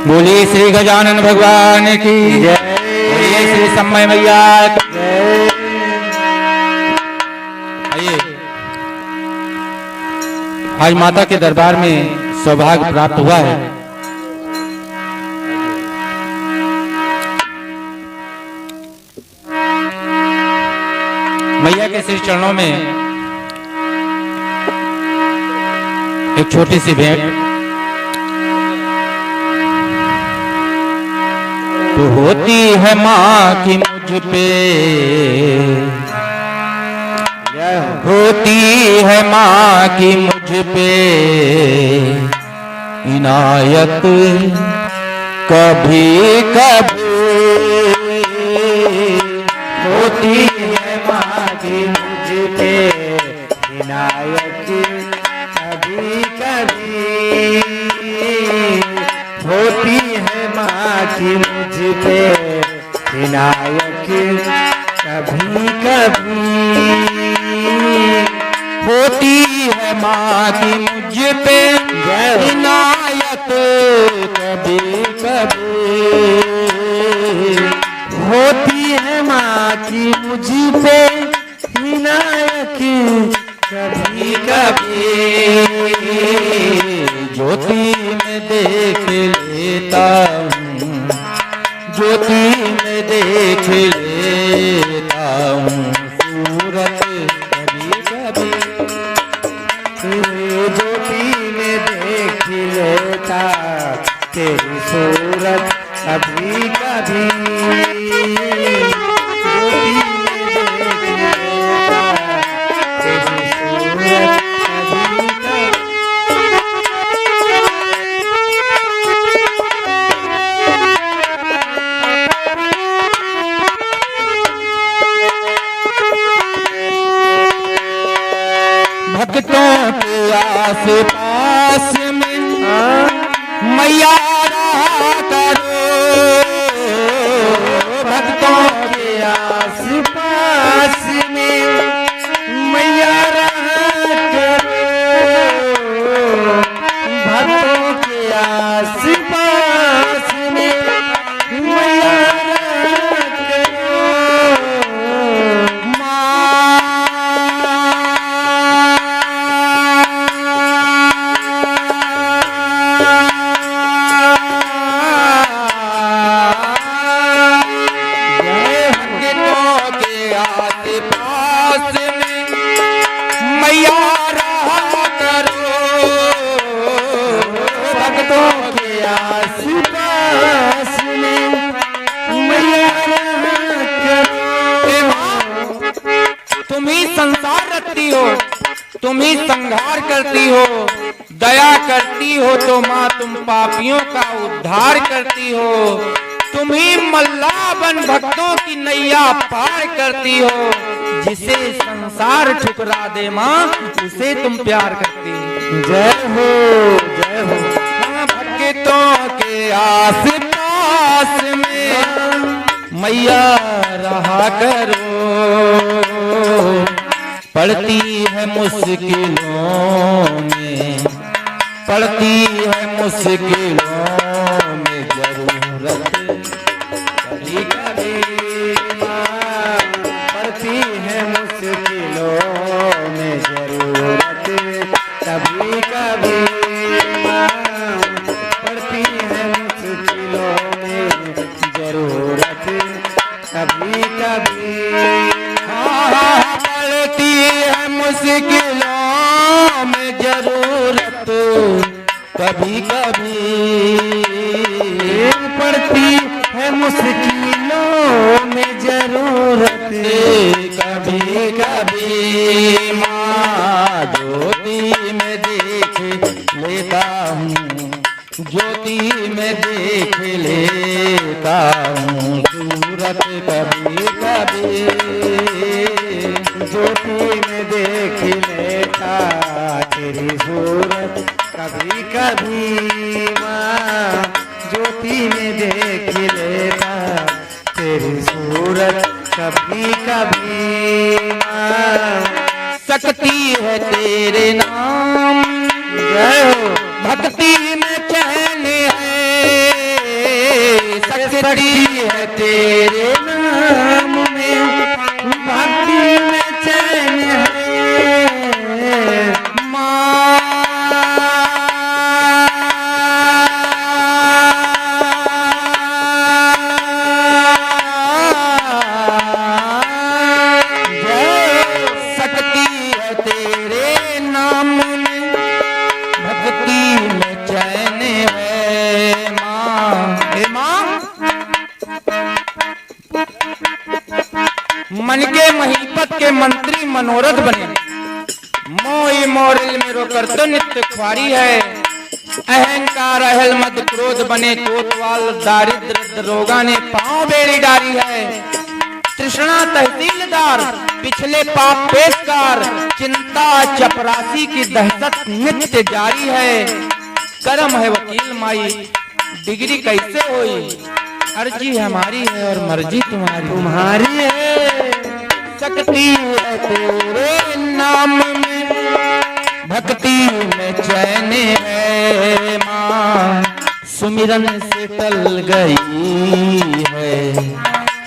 बोलिए श्री गजानन भगवान की जय। बोलिए श्री समय मैया की जय। आइए, आज माता के दरबार में सौभाग्य प्राप्त हुआ है। मैया के श्री चरणों में एक छोटी सी भेंट। तो होती है माँ की मुझ पे, होती है माँ की मुझ पे इनायत कभी कभी, होती है माँ की मुझ पे इनायत कभी कभी, होती है माँ की मुझ पे इनायत कभी कभी, होती है माँ की मुझ पे इनायत कभी कभी, होती है माँ की मुझ पे इनायत कभी कभी, ज्योति में देख लेता हूँ, ज्योति में देख लेता हूँ सूरत कभी कभी, ज्योति में देख लेता तेरी सूरत कभी कभी, ज्योति में देख लेता तेरी सूरत कभी कभी। भक्तों के आस पास में मैया रहा करो, भक्तों के आस पास में मैया रहा करो, भक्तों के आस पास में मैया रहा करो, तुम ही संसार रखती हो, तुम ही संहार करती हो, दया करती हो तो माँ तुम पापियों का उद्धार करती हो, तुम ही मल्लाह बन भक्तों की नैया पार करती हो, जिसे संसार ठुकरा दे माँ उसे तुम प्यार करती हो। जय हो जय हो। भक्तों के आस पास में मैया रहा करो, पड़ती है मुश्किलों में, पड़ती है मुश्किलों में जरूरत कभी कभी, पड़ती है मुश्किलों में जरूरत कभी कभी, पड़ती है मुश्किलों में जरूरत कभी कभी, पड़ती है मुश्किलों में जरूरत कभी कभी, पड़ती है मुश्किलों में जरूरत कभी कभी, माँ ज्योति में देख लेता हूँ, ज्योति में देख लेता हूँ सूरत कभी कभी, ज्योति में देख लेता तेरी सूरत कभी कभी, माँ ज्योति में देख लेता तेरी सूरत कभी कभी, माँ शक्ति है तेरे नाम, जय हो। भक्ति में चैन है, शक्ति है तेरे नाम में, भक्ति में चैन है माँ। शक्ति है तेरे नाम में, भक्ति में चैन है माँ। हे माँ, मन के महीपत के मंत्री मनोरथ बने, मोई मोरिल मेरो कर तो नित्य ख्वारी है। अहंकार अहल मद क्रोध बने कोतवाल, दारिद्र रोगा ने पांव बेड़ी डारी है। तृष्णा तहसीलदार पिछले पाप पेशकार, चिंता चपरासी की दहशत नित्य जारी है। कर्म है वकील माई, डिग्री कैसे होई, अर्जी हमारी है और मर्जी तुम्हारी है। शक्ति है तेरे नाम में, भक्ति में चैन है माँ। सुमिरन से टल गई है,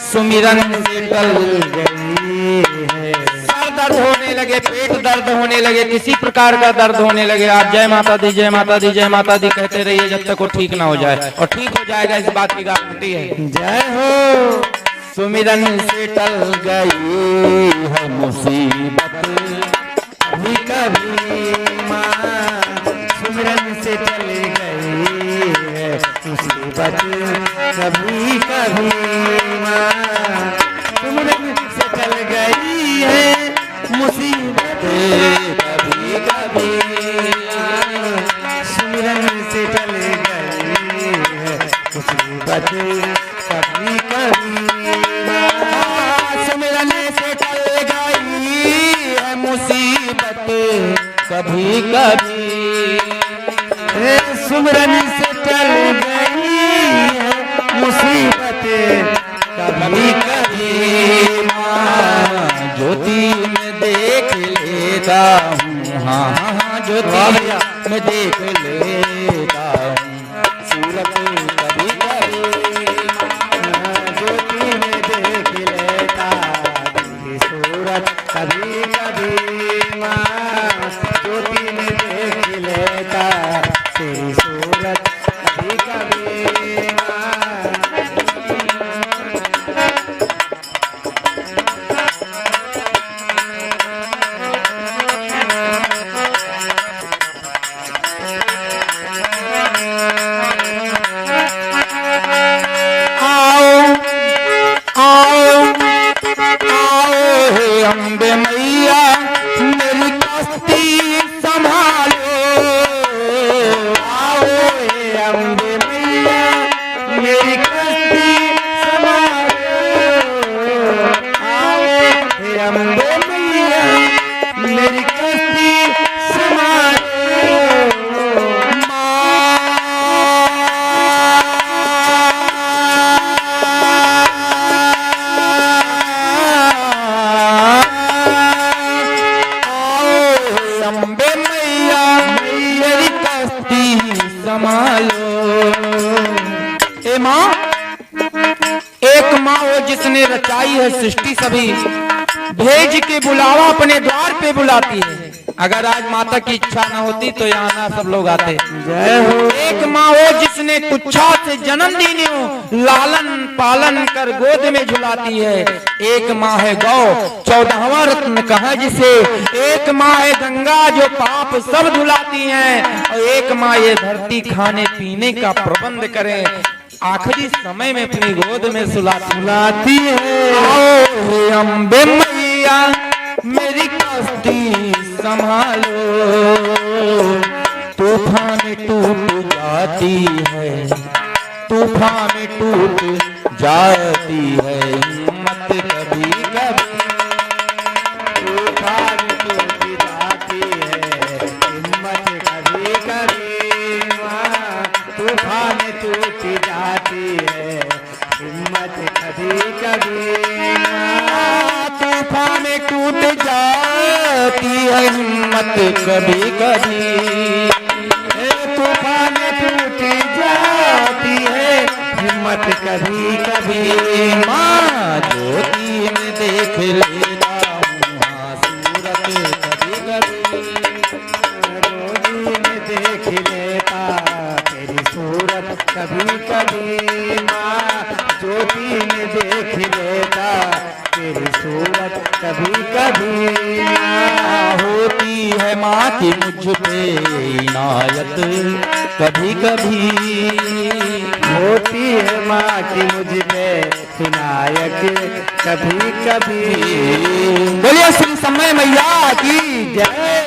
सुमिरन से टल गई है। सर दर्द होने लगे, पेट दर्द होने लगे, किसी प्रकार का दर्द होने लगे, आप जय माता दी जय माता दी जय माता दी कहते रहिए जब तक वो ठीक ना हो जाए, और ठीक हो जाएगा, इस बात की गारंटी है। जय हो। सुमिरन से टल गई है मुसीबत कभी कभी माँ, सुमिरन से टल गई है मुसीबत कभी कभी माँ, सुमिरन से टल गई है मुसीबत कभी कभी, सुमिरन से टल गई है मुसीबत कभी कभी, सुमिरन से टल गई है मुसीबत कभी कभी, सुमिरन से टल गई है मुसीबत कभी कभी माँ। ज्योति में देख लेता हूँ, हाँ हाँ हाँ ज्योति में देख लेता हूँ सूरत कभी कभी, ज्योति में देख लेता तेरी सूरत कभी कभी माँ, ज्योति में देख लेता तेरी सूरत कभी कभी माँ। अम्बे मैया मेरी कश्ती संभालो, आओ हे अम्बे मैया मेरी कश्ती संभालो, आओ हे अम्बे मैया मेरी कश्ती संभालो संभालो। ए माँ, एक माँ हो जिसने रचाई है सृष्टि सभी, भेज के बुलावा अपने द्वार पे बुलाती है। अगर आज माता की इच्छा न होती तो यहाँ ना सब लोग आते। जय हो। एक माँ हो जिसने तुच्छा से जन्म दीनी हो, लालन पालन कर गोद में झुलाती है। एक माँ है गौ, 14वां रत्न कहा जिसे। एक माँ है गंगा जो पाप सब धुलाती है, और एक माँ ये धरती खाने पीने का प्रबंध करे, आखिरी समय में अपनी गोद में सुलाती है। आओ हे अम्बे मैया मेरी कश्ती संभालो, तूफान में टूट जाती है, तूफान में टूट जाती है हिम्मत कभी कभी, तूफान में टूट जाती है हिम्मत कभी कभी माँ, तूफान में टूट जाती है हिम्मत कभी कभी माँ, तूफान में टूट जाती है हिम्मत कभी कभी, तूफान में टूट जाती है हिम्मत कभी कभी कभी होती है माँ की मुझ पे इनायत कभी कभी, होती है माँ की मुझ पे इनायत कभी कभी। बोलिए श्री समय मैया की जय।